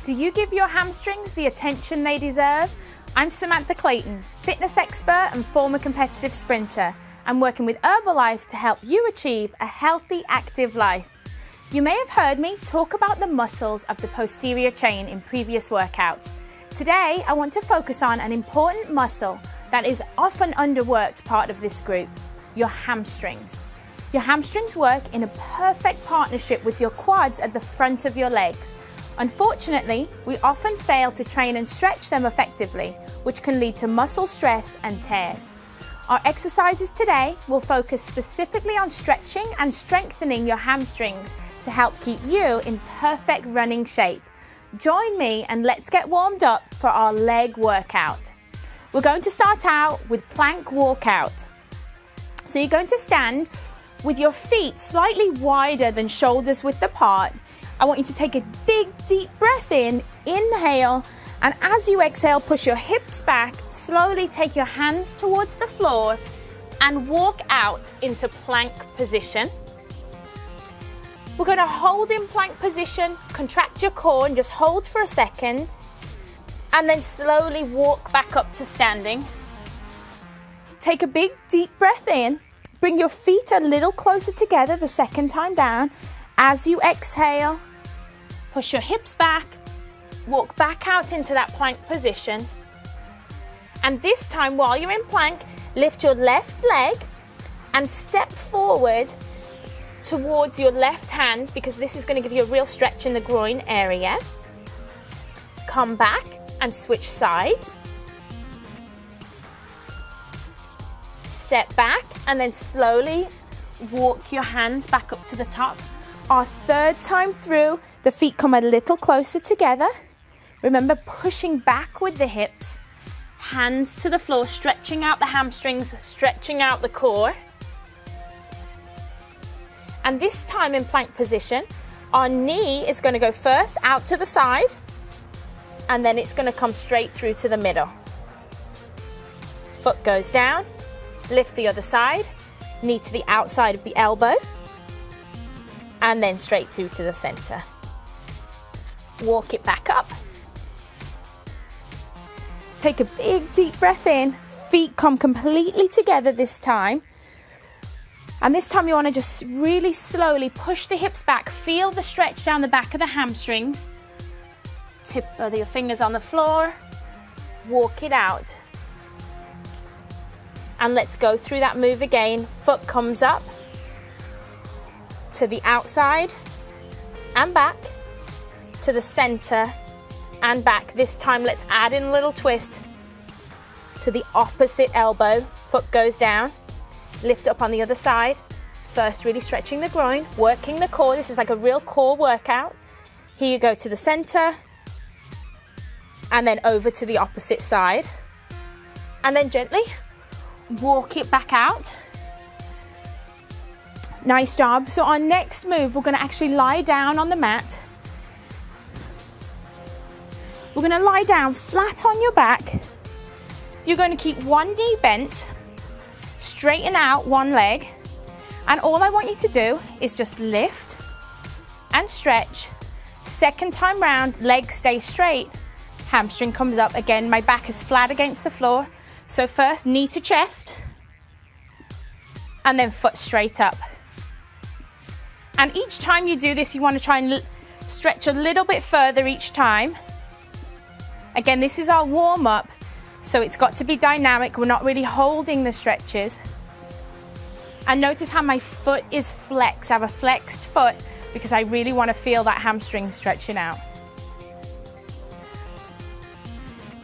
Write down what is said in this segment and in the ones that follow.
Do you give your hamstrings the attention they deserve? I'm Samantha Clayton, fitness expert and former competitive sprinter. I'm working with Herbalife to help you achieve a healthy, active life. You may have heard me talk about the muscles of the posterior chain in previous workouts. Today, I want to focus on an important muscle that is often underworked part of this group, your hamstrings. Your hamstrings work in a perfect partnership with your quads at the front of your legs. Unfortunately, we often fail to train and stretch them effectively, which can lead to muscle stress and tears. Our exercises today will focus specifically on stretching and strengthening your hamstrings to help keep you in perfect running shape. Join me and let's get warmed up for our leg workout. We're going to start out with plank walkout. So you're going to stand with your feet slightly wider than shoulders width apart. I want you to take a big deep breath in, inhale, and as you exhale, push your hips back, slowly take your hands towards the floor and walk out into plank position. We're going to hold in plank position, contract your core and just hold for a second, and then slowly walk back up to standing. Take a big deep breath in. Bring your feet a little closer together the second time down. As you exhale, push your hips back, walk back out into that plank position. And this time, while you're in plank, lift your left leg and step forward towards your left hand, because this is going to give you a real stretch in the groin area. Come back and switch sides. Step back and then slowly walk your hands back up to the top. Our third time through, the feet come a little closer together. Remember, pushing back with the hips, hands to the floor, stretching out the hamstrings, stretching out the core. And this time in plank position, our knee is going to go first out to the side, and then it's going to come straight through to the middle. Foot goes down. Lift the other side, knee to the outside of the elbow, and then straight through to the center. Walk it back up. Take a big deep breath in. Feet come completely together this time. And this time you want to just really slowly push the hips back. Feel the stretch down the back of the hamstrings. Tip of your fingers on the floor. Walk it out. And let's go through that move again. Foot comes up to the outside and back to the center and back. This time let's add in a little twist to the opposite elbow. Foot goes down, lift up on the other side. First really stretching the groin, working the core. This is like a real core workout. Here you go to the center and then over to the opposite side. And then gently walk it back out. Nice job. So our next move, we're going to actually lie down on the mat. We're going to lie down flat on your back. You're going to keep one knee bent, straighten out one leg, and all I want you to do is just lift and stretch. Second time round, leg stays straight, hamstring comes up. Again, my back is flat against the floor. So first, knee to chest, and then foot straight up. And each time you do this, you want to try and stretch a little bit further each time. Again, this is our warm up, so it's got to be dynamic. We're not really holding the stretches. And notice how my foot is flexed. I have a flexed foot because I really want to feel that hamstring stretching out.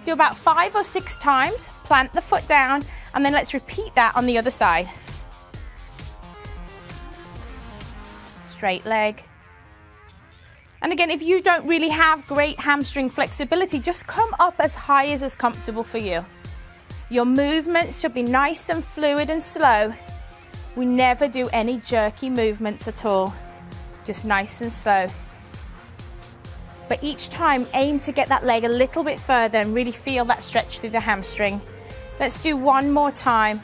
Do about 5 or 6 times, plant the foot down, and then let's repeat that on the other side. Straight leg. And again, if you don't really have great hamstring flexibility, just come up as high as is comfortable for you. Your movements should be nice and fluid and slow. We never do any jerky movements at all, just nice and slow. But each time, aim to get that leg a little bit further and really feel that stretch through the hamstring. Let's do one more time.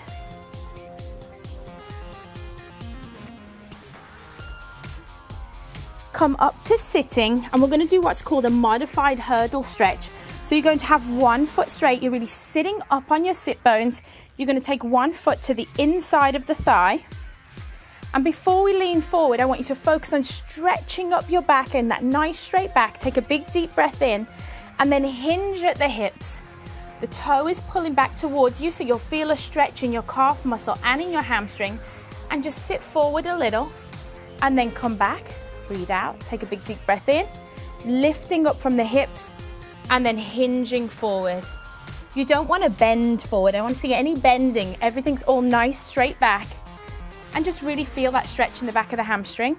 come up to sitting, and we're going to do what's called a modified hurdle stretch. So you're going to have one foot straight. You're really sitting up on your sit bones. You're going to take one foot to the inside of the thigh. And before we lean forward, I want you to focus on stretching up your back in that nice straight back. Take a big deep breath in and then hinge at the hips. The toe is pulling back towards you, so you'll feel a stretch in your calf muscle and in your hamstring. And just sit forward a little and then come back. Breathe out, take a big deep breath in, lifting up from the hips and then hinging forward. You don't want to bend forward. I don't want to see any bending. Everything's all nice, straight back. And just really feel that stretch in the back of the hamstring.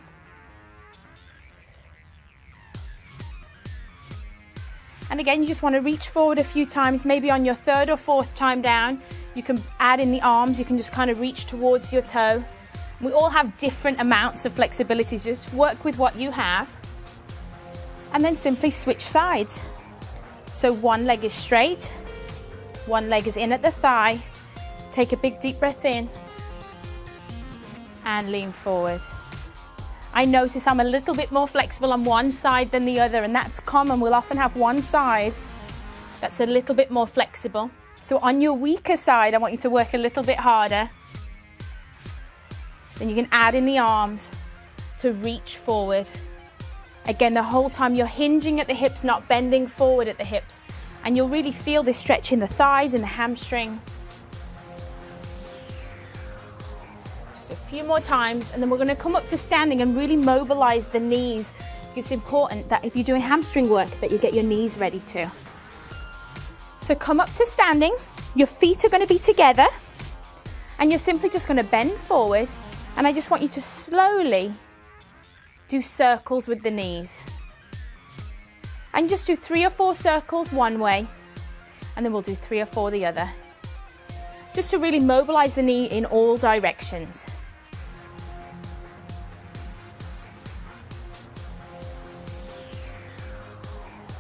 And again, you just want to reach forward a few times. Maybe on your third or fourth time down, you can add in the arms. You can just kind of reach towards your toe. We all have different amounts of flexibility. So just work with what you have. And then simply switch sides. So one leg is straight. One leg is in at the thigh. Take a big deep breath in. And lean forward. I notice I'm a little bit more flexible on one side than the other, and that's common. We'll often have one side that's a little bit more flexible. So on your weaker side, I want you to work a little bit harder. Then you can add in the arms to reach forward. Again, the whole time you're hinging at the hips, not bending forward at the hips. And you'll really feel this stretch in the thighs and the hamstring. A few more times, and then we're going to come up to standing and really mobilize the knees. It's important that if you're doing hamstring work that you get your knees ready too. So come up to standing, your feet are going to be together, and you're simply just going to bend forward, and I just want you to slowly do circles with the knees. And just do 3 or 4 circles one way, and then we'll do 3 or 4 the other. Just to really mobilize the knee in all directions.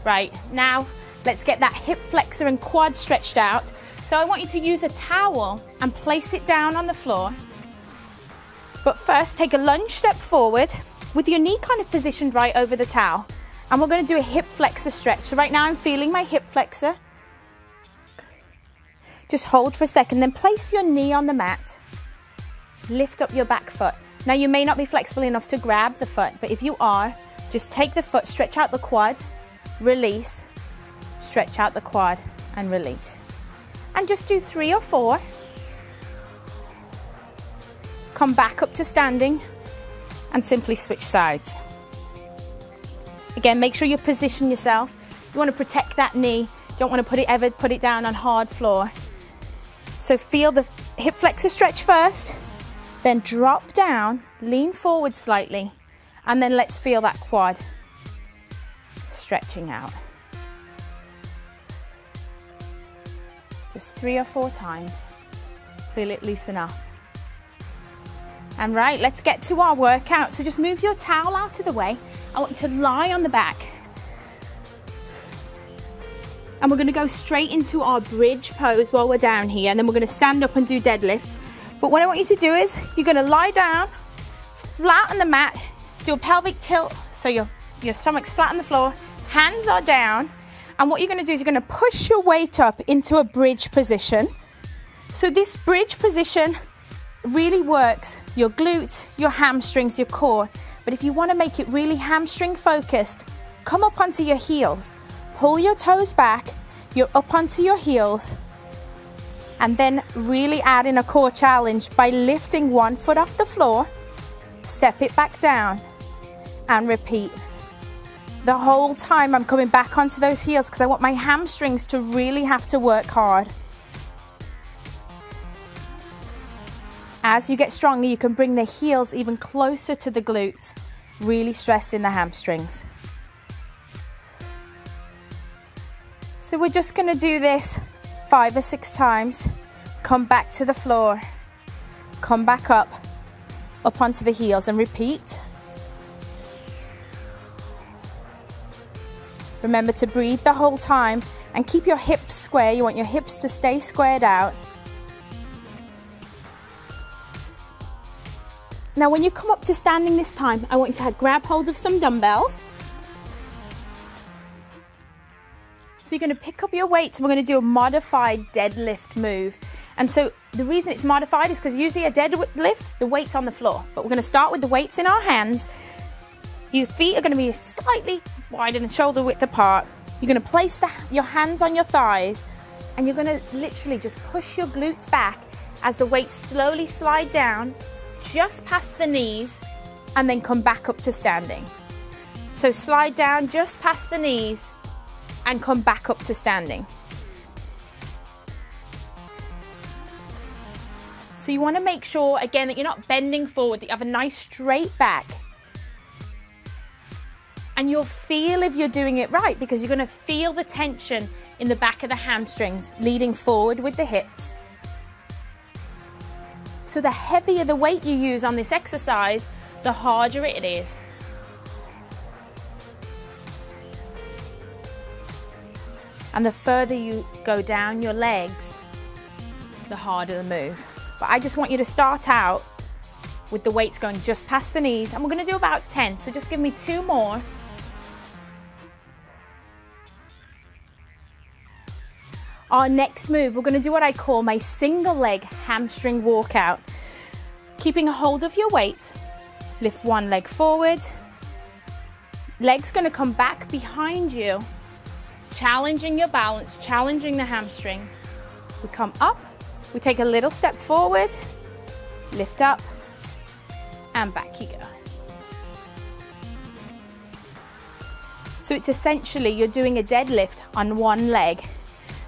Right, now let's get that hip flexor and quad stretched out. So I want you to use a towel and place it down on the floor. But first, take a lunge step forward with your knee kind of positioned right over the towel. And we're going to do a hip flexor stretch. So right now I'm feeling my hip flexor. Just hold for a second, then place your knee on the mat. Lift up your back foot. Now you may not be flexible enough to grab the foot, but if you are, just take the foot, stretch out the quad, release, stretch out the quad and release. And just do 3 or 4. Come back up to standing and simply switch sides. Again, make sure you position yourself. You want to protect that knee. You don't want to ever put it down on hard floor. So feel the hip flexor stretch first, then drop down, lean forward slightly, and then let's feel that quad stretching out. Just 3 or 4 times. Feel it loosen up. And right, let's get to our workout. So just move your towel out of the way. I want you to lie on the back. And we're going to go straight into our bridge pose while we're down here, and then we're going to stand up and do deadlifts. But what I want you to do is you're going to lie down flat on the mat, do a pelvic tilt so your stomach's flat on the floor, hands are down, and what you're going to do is you're going to push your weight up into a bridge position. So this bridge position really works your glutes, your hamstrings, your core. But if you want to make it really hamstring focused, come up onto your heels. Pull your toes back, you're up onto your heels, and then really add in a core challenge by lifting one foot off the floor, step it back down, and repeat. The whole time I'm coming back onto those heels because I want my hamstrings to really have to work hard. As you get stronger, you can bring the heels even closer to the glutes, really stressing the hamstrings. So we're just going to do this 5 or 6 times. Come back to the floor, come back up onto the heels and repeat. Remember to breathe the whole time and keep your hips square. You want your hips to stay squared out. Now when you come up to standing this time, I want you to grab hold of some dumbbells. So you're going to pick up your weights, and we're going to do a modified deadlift move. And so the reason it's modified is because usually a deadlift, the weight's on the floor. But we're going to start with the weights in our hands. Your feet are going to be slightly wider than shoulder width apart. You're going to place your hands on your thighs, and you're going to literally just push your glutes back as the weights slowly slide down just past the knees, and then come back up to standing. So slide down just past the knees and come back up to standing. So you want to make sure, again, that you're not bending forward, that you have a nice straight back. And you'll feel if you're doing it right, because you're going to feel the tension in the back of the hamstrings leading forward with the hips. So the heavier the weight you use on this exercise, the harder it is. And the further you go down your legs, the harder the move. But I just want you to start out with the weights going just past the knees, and we're going to do about 10, so just give me 2 more. Our next move, we're going to do what I call my single leg hamstring walkout. Keeping a hold of your weight, lift one leg forward, leg's going to come back behind you, challenging your balance, challenging the hamstring. We come up, we take a little step forward, lift up, and back you go. So it's essentially you're doing a deadlift on one leg.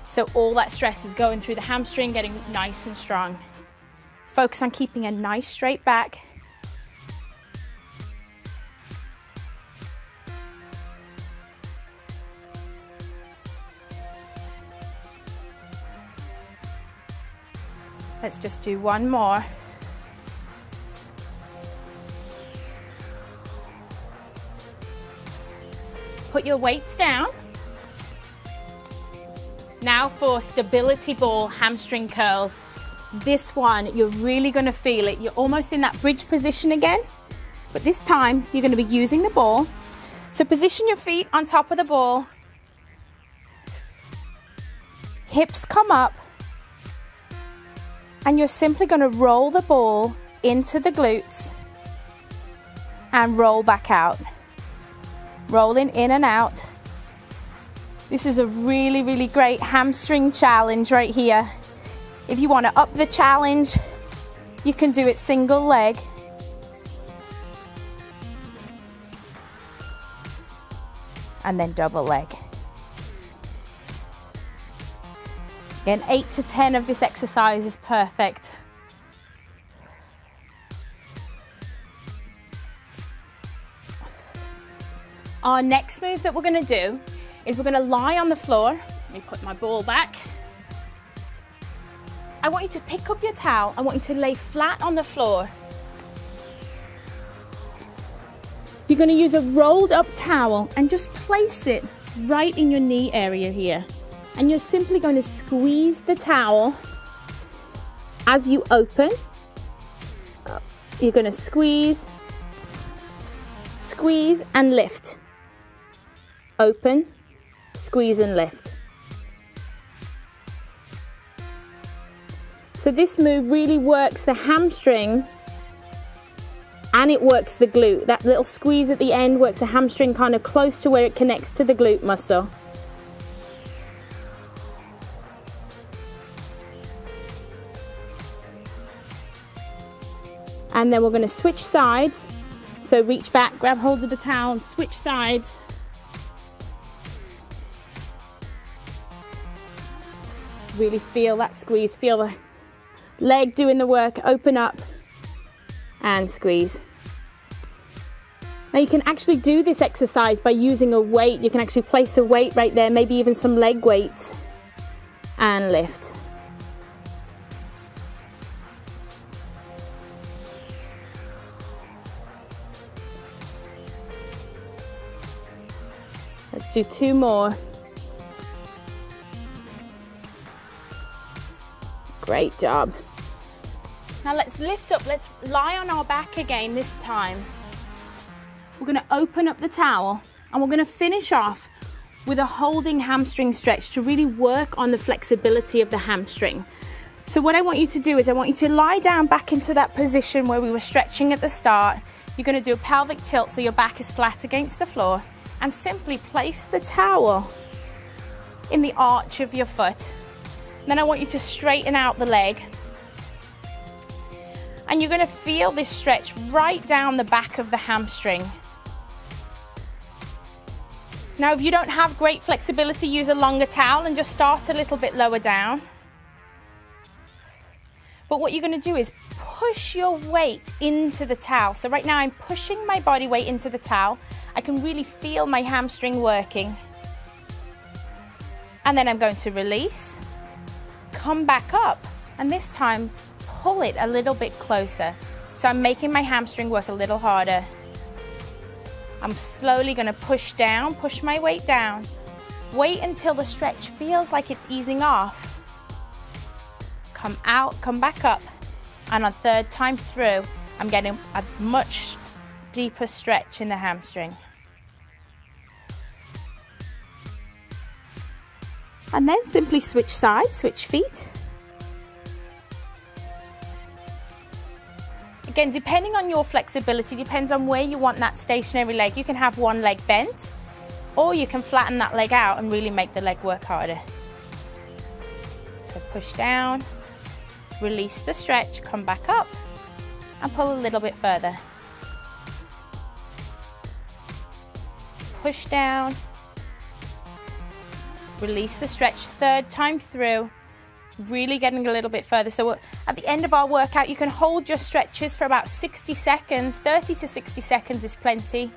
So all that stress is going through the hamstring, getting nice and strong. Focus on keeping a nice straight back. Let's just do one more. Put your weights down. Now for stability ball hamstring curls. This one, you're really going to feel it. You're almost in that bridge position again, but this time you're going to be using the ball. So position your feet on top of the ball. Hips come up, and you're simply going to roll the ball into the glutes and roll back out. Rolling in and out. This is a really, really great hamstring challenge right here. If you want to up the challenge, you can do it single leg. And then double leg. Again, 8 to 10 of this exercise is perfect. Our next move that we're going to do is we're going to lie on the floor. Let me put my ball back. I want you to pick up your towel. I want you to lay flat on the floor. You're going to use a rolled up towel and just place it right in your knee area here. And you're simply going to squeeze the towel as you open. You're going to squeeze, squeeze and lift. Open, squeeze and lift. So this move really works the hamstring and it works the glute. That little squeeze at the end works the hamstring kind of close to where it connects to the glute muscle. And then we're going to switch sides. So reach back, grab hold of the towel and switch sides. Really feel that squeeze, feel the leg doing the work, open up and squeeze. Now you can actually do this exercise by using a weight. You can actually place a weight right there, maybe even some leg weights, and lift. Let's do 2 more. Great job. Now let's lift up, let's lie on our back again this time. We're gonna open up the towel and we're gonna finish off with a holding hamstring stretch to really work on the flexibility of the hamstring. So what I want you to do is I want you to lie down back into that position where we were stretching at the start. You're gonna do a pelvic tilt so your back is flat against the floor, and simply place the towel in the arch of your foot. Then I want you to straighten out the leg. And you're gonna feel this stretch right down the back of the hamstring. Now, if you don't have great flexibility, use a longer towel and just start a little bit lower down. But what you're gonna do is push your weight into the towel. So right now I'm pushing my body weight into the towel. I can really feel my hamstring working. And then I'm going to release, come back up, and this time pull it a little bit closer. So I'm making my hamstring work a little harder. I'm slowly gonna push down, push my weight down. Wait until the stretch feels like it's easing off. Come out, come back up. And on third time through, I'm getting a much deeper stretch in the hamstring. And then simply switch sides, switch feet. Again, depending on your flexibility, depends on where you want that stationary leg. You can have one leg bent, or you can flatten that leg out and really make the leg work harder. So push down, release the stretch, come back up, and pull a little bit further. Push down, release the stretch, third time through, really getting a little bit further. So at the end of our workout, you can hold your stretches for about 60 seconds. 30 to 60 seconds is plenty.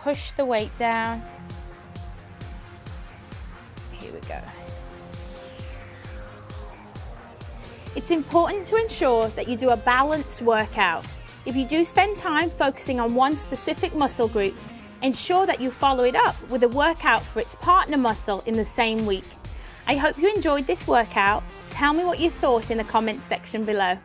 Push the weight down. Here we go. It's important to ensure that you do a balanced workout. If you do spend time focusing on one specific muscle group, ensure that you follow it up with a workout for its partner muscle in the same week. I hope you enjoyed this workout. Tell me what you thought in the comments section below.